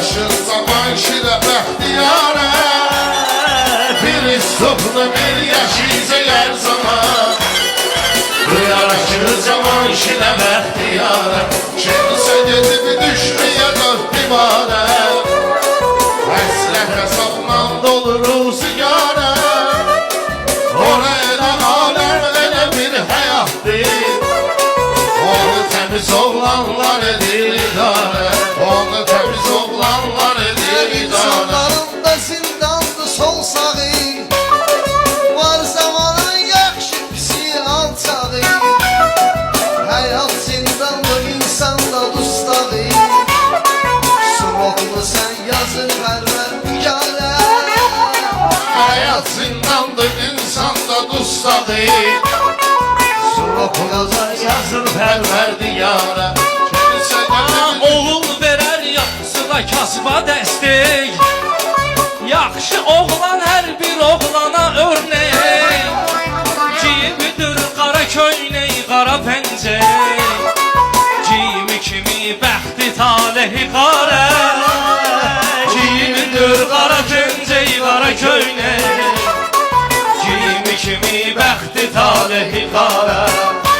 yaraşır zaman şirə bəxtiyarə. Bir istoplu bir yaşayacaq hər zaman. Yaraşır zaman şirə bəxtiyarə. Kimsə gedib düşməyə dörd divarə. Həsrət hesabla dolur sigarə. Ora elə aləm elə bir həyatdır. Onu təmiz oğlanlar edir idarə. Onu təmiz oğlanlar edir idarə. İnsanların da zindandı sol sağı. Var zamanın yaxşı pisi alçağı. Həyat zindandı insanda dustağı. Suroqlu sən yazır vərvər bigarə. Hayat zindandı insanda dustağı. Suroqlu yazır pərvər diyarə. Oğul verər yaxşısına kasba dəstək. Yaxşı oğlan hər bir oğlana örnek. Cimidir qara köynək, qara pəncək. Cimi kimi bəxti talehi qarə. Cimidir qara pəncək, qara köynək. Cimi kimi bəxti talehi qarə.